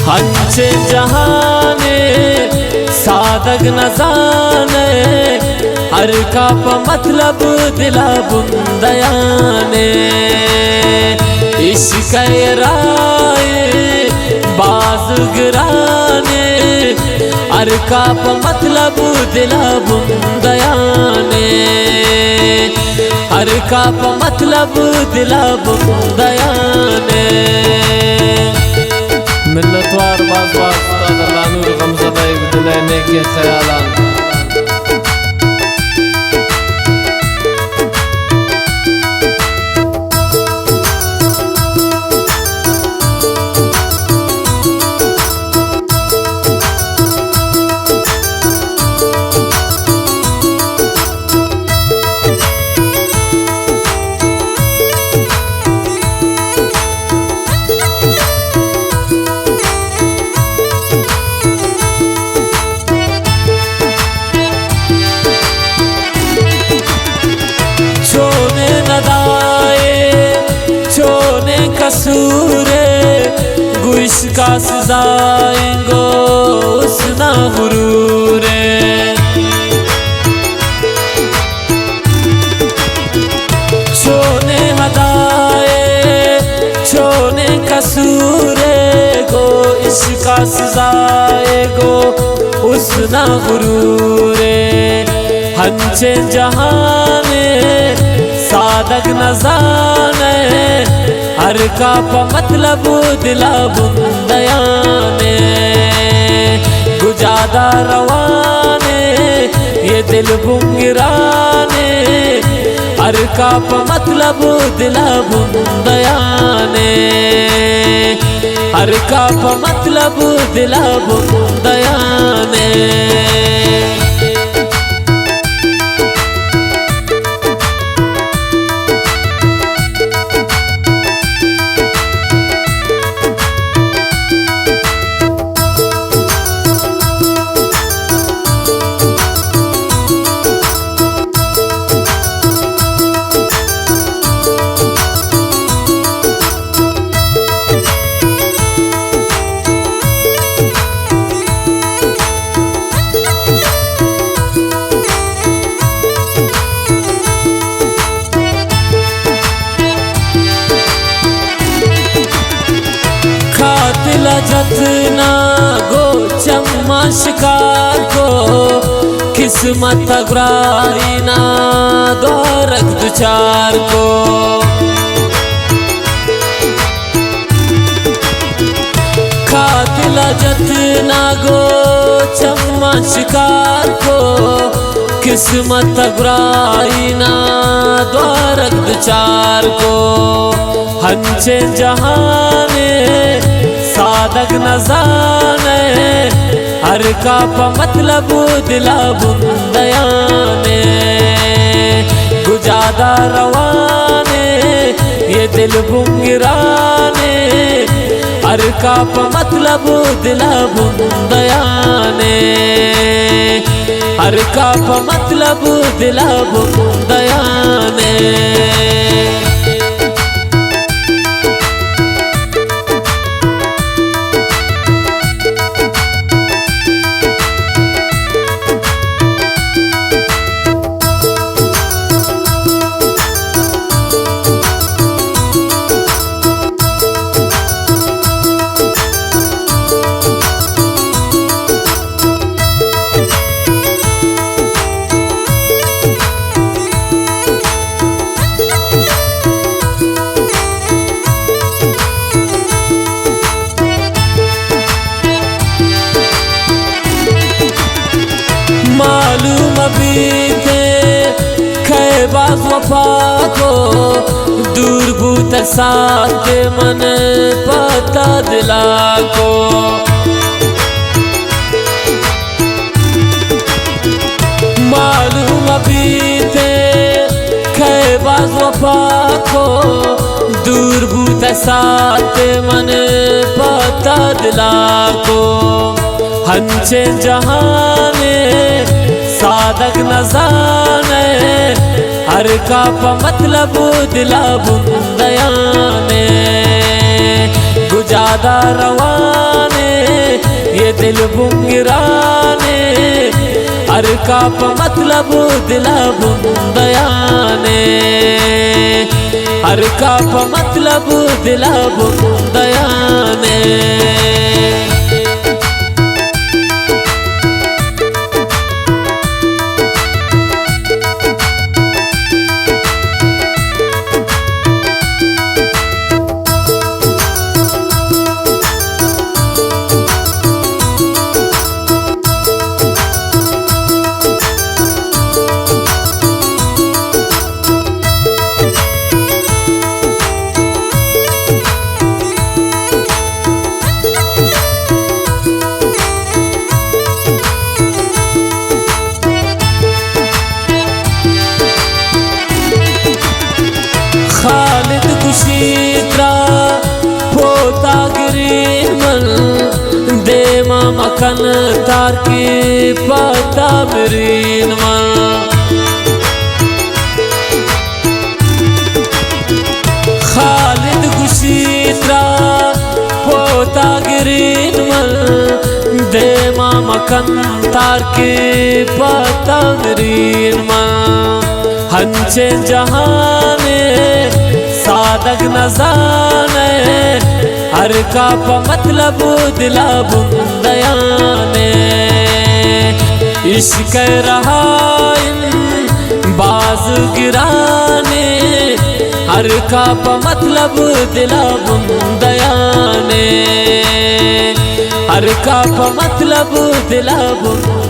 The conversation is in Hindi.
हंचे जहाने सादग न जाने हर का मतलब दिला बुंदयाने इश्क राय बाज़ुगराने हर का मतलब दिला बुंदयाने हर का मतलब दिला बुंदयाने मिल्लतवार बाज़ नूर गमज़दा दिलैने के ख्यालान कसूरे गुश का सजाएंगो उसना गुरूरे छोने हदाए छोने कसूरे गो इसका सजाएगो उसना गुरूरे हंचे जहाने सादग न जाने हर का मतलब दिला बुंदयाने गुजादा रवाने ये दिल बुंगराने हर का मतलब दिला बुंदयाने हर का मतलब दिला बुंदयाने जतना गो चम्मा शिकार को किस्मत अगराई ना दौरक दुचार को खातिला जतना गो चम्मा शिकार को किस्मत अगराई ना दौरक दुचार को हंचे जहाने सादग न जाने हर का मतलब दिला बुंदयाने गुजादा रवाने ये दिल बुंगराने हर का मतलब दिला बुंदयाने हर का मतलब दिला बुंदयाने मालूम बीते खैबाज वफा को दूर भूत साथ मन पता दिला को मालूम बीते खैबाज वफा को दूर भूत साथ मन पता दिला को हंचे जहाने सादग न जाने हर का मतलब दिला बुंदयाने गुजादा रवाने ये दिल बुंगराने हर का मतलब दिला बुंदयाने हर का मतलब दिला बुंदयाने खालिद कुशीत्रा पोता गिरीमल दे मकन तार की पता मरीन मल खालिद कुशीत्रा पोता गिरीमल दे मकन तार की पता मरीन मल हंचे जहाने सादक न जाने हर का मतलब दिला बुंदयाने इश्क रहा बाज गिराने हर का मतलब दिला बुंदयाने हर का मतलब दिला बुंदयाने।